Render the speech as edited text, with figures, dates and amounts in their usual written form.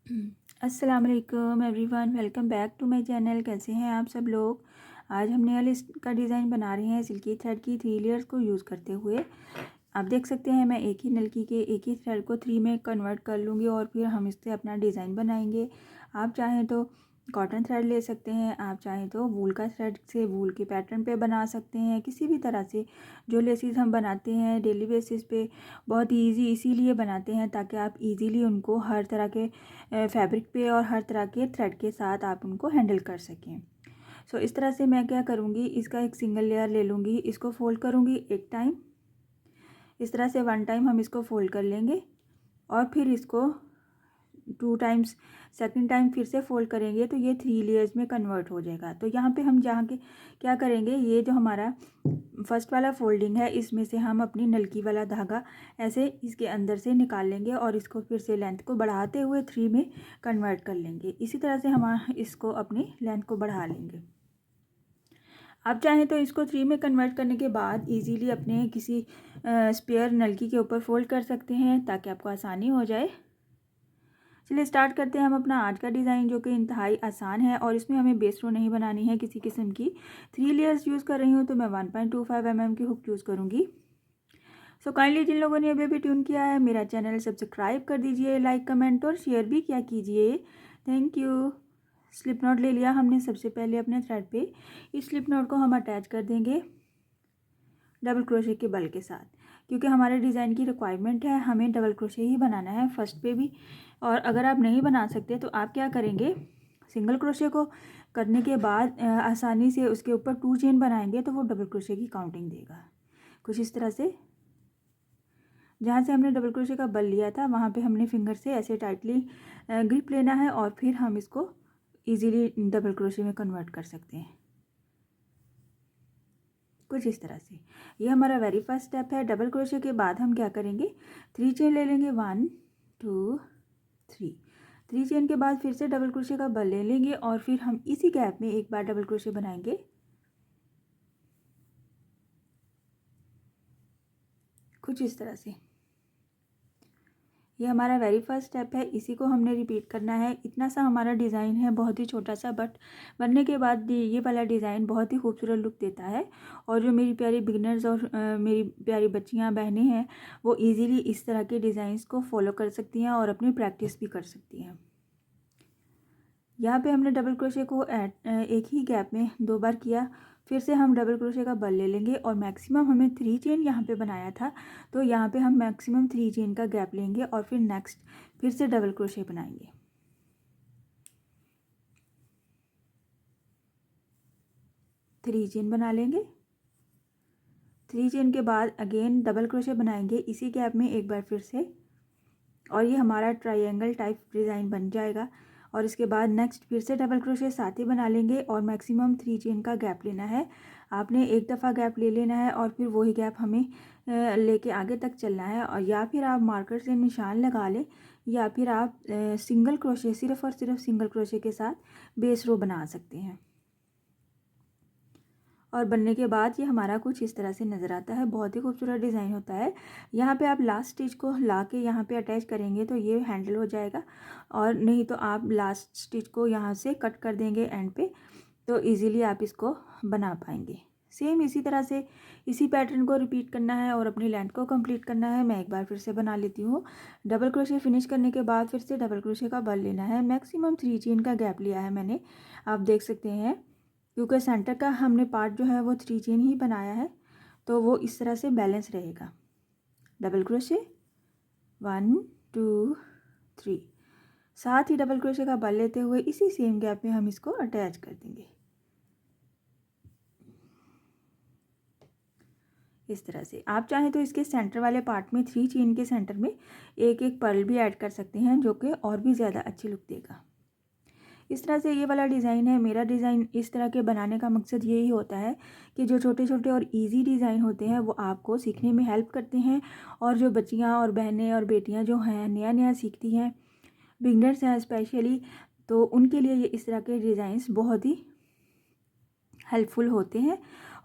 अस्सलाम वालेकुम everyone, welcome back to my channel. कैसे हैं आप सब लोग। आज हम नेल का डिज़ाइन बना रहे हैं सिल्की थ्रेड की 3 लेयर्स को यूज़ करते हुए। आप देख सकते हैं मैं एक ही नलकी के एक ही थ्रेड को 3 में कन्वर्ट कर लूँगी और फिर हम इससे अपना डिज़ाइन बनाएंगे। आप चाहें तो कॉटन थ्रेड ले सकते हैं, आप चाहें तो वूल का थ्रेड से वूल के पैटर्न पे बना सकते हैं। किसी भी तरह से जो लेसेस हम बनाते हैं डेली बेसिस पे बहुत इजी इसीलिए बनाते हैं ताकि आप इजीली उनको हर तरह के फैब्रिक पे और हर तरह के थ्रेड के साथ आप उनको हैंडल कर सकें। सो इस तरह से मैं क्या करूँगी, इसका एक सिंगल लेयर ले लूँगी, इसको फोल्ड करूँगी एक टाइम, इस तरह से 1 टाइम हम इसको फोल्ड कर लेंगे और फिर इसको 2 टाइम्स सेकंड टाइम फिर से फोल्ड करेंगे तो ये 3 लेयर्स में कन्वर्ट हो जाएगा। तो यहाँ पे हम जहाँ के क्या करेंगे, ये जो हमारा फर्स्ट वाला फोल्डिंग है इसमें से हम अपनी नलकी वाला धागा ऐसे इसके अंदर से निकाल लेंगे और इसको फिर से लेंथ को बढ़ाते हुए 3 में कन्वर्ट कर लेंगे। इसी तरह से हम इसको अपनी लेंथ को बढ़ा लेंगे। आप चाहें तो इसको 3 में कन्वर्ट करने के बाद इजीली अपने किसी स्पेयर नलकी के ऊपर फोल्ड कर सकते हैं ताकि आपको आसानी हो जाए। चलिए स्टार्ट करते हैं हम अपना आज का डिज़ाइन, जो कि इंतहाई आसान है और इसमें हमें बेस रो नहीं बनानी है किसी किस्म की। 3 लेयर्स यूज़ कर रही हूँ तो मैं 1.25 mm की हुक यूज़ करूँगी। सो काइंडली जिन लोगों ने अभी अभी ट्यून किया है मेरा चैनल सब्सक्राइब कर दीजिए, लाइक कमेंट और शेयर भी किया कीजिए, थैंक यू। स्लिप नॉट ले लिया हमने सबसे पहले अपने थ्रेड पे। इस स्लिप नॉट को हम अटैच कर देंगे डबल क्रोशे के बल के साथ, क्योंकि हमारे डिज़ाइन की रिक्वायरमेंट है हमें डबल क्रोशे ही बनाना है फर्स्ट पे भी। और अगर आप नहीं बना सकते तो आप क्या करेंगे, सिंगल क्रोशे को करने के बाद आसानी से उसके ऊपर 2 चेन बनाएंगे तो वो डबल क्रोशे की काउंटिंग देगा। कुछ इस तरह से जहाँ से हमने डबल क्रोशे का बल लिया था वहाँ पे हमने फिंगर से ऐसे टाइटली ग्रिप लेना है और फिर हम इसको इजीली डबल क्रोशे में कन्वर्ट कर सकते हैं। कुछ इस तरह से ये हमारा वेरी फर्स्ट स्टेप है। डबल क्रोशे के बाद हम क्या करेंगे, 3 चेन ले लेंगे, 1 2 3। 3 चेन के बाद फिर से डबल क्रोशे का बल ले लेंगे और फिर हम इसी गैप में एक बार डबल क्रोशे बनाएंगे। कुछ इस तरह से ये हमारा वेरी फर्स्ट स्टेप है, इसी को हमने रिपीट करना है। इतना सा हमारा डिज़ाइन है, बहुत ही छोटा सा, बट बनने के बाद ये वाला डिज़ाइन बहुत ही खूबसूरत लुक देता है। और जो मेरी प्यारी बिगिनर्स और मेरी प्यारी बच्चियां बहनें हैं वो इजीली इस तरह के डिज़ाइंस को फॉलो कर सकती हैं और अपनी प्रैक्टिस भी कर सकती हैं। यहाँ पे हमने डबल क्रोशे को एक ही गैप में 2 बार किया, फिर से हम डबल क्रोशे का बल ले लेंगे और मैक्सिमम हमें 3 चेन यहाँ पे बनाया था तो यहाँ पे हम मैक्सिमम 3 चेन का गैप लेंगे और फिर नेक्स्ट फिर से डबल क्रोशे बनाएंगे। थ्री चेन बना लेंगे, 3 चेन के बाद अगेन डबल क्रोशे बनाएंगे इसी गैप में एक बार फिर से, और ये हमारा ट्रायंगल टाइप डिज़ाइन बन जाएगा। और इसके बाद नेक्स्ट फिर से डबल क्रोशे साथ ही बना लेंगे और मैक्सिमम 3 चेन का गैप लेना है। आपने एक दफ़ा गैप ले लेना है और फिर वही गैप हमें लेके आगे तक चलना है। और या फिर आप मार्कर से निशान लगा लें या फिर आप सिंगल क्रोशे सिर्फ़ और सिर्फ सिंगल क्रोशे के साथ बेस रो बना सकते हैं। और बनने के बाद ये हमारा कुछ इस तरह से नज़र आता है, बहुत ही खूबसूरत डिज़ाइन होता है। यहाँ पे आप लास्ट स्टिच को ला के यहाँ पे अटैच करेंगे तो ये हैंडल हो जाएगा, और नहीं तो आप लास्ट स्टिच को यहाँ से कट कर देंगे एंड पे, तो इजीली आप इसको बना पाएंगे। सेम इसी तरह से इसी पैटर्न को रिपीट करना है और अपनी लेंथ को कंप्लीट करना है। मैं एक बार फिर से बना लेती हूँ। डबल क्रोशे फिनिश करने के बाद फिर से डबल क्रोशे का बल लेना है, मैक्सिमम 3 चेन का गैप लिया है मैंने, आप देख सकते हैं, क्योंकि सेंटर का हमने पार्ट जो है वो 3 चेन ही बनाया है तो वो इस तरह से बैलेंस रहेगा। डबल क्रोशे 1 2 3, साथ ही डबल क्रोशे का बल लेते हुए इसी सेम गैप में हम इसको अटैच कर देंगे इस तरह से। आप चाहें तो इसके सेंटर वाले पार्ट में 3 चेन के सेंटर में एक एक पर्ल भी ऐड कर सकते हैं, जो कि और भी ज़्यादा अच्छी लुक देगा। इस तरह से ये वाला डिज़ाइन है। मेरा डिज़ाइन इस तरह के बनाने का मकसद यही होता है कि जो छोटे छोटे और इजी डिज़ाइन होते हैं वो आपको सीखने में हेल्प करते हैं, और जो बच्चियां और बहनें और बेटियां जो हैं नया नया सीखती हैं, बिगनर्स हैं स्पेशली, तो उनके लिए ये इस तरह के डिज़ाइंस बहुत ही हेल्पफुल होते हैं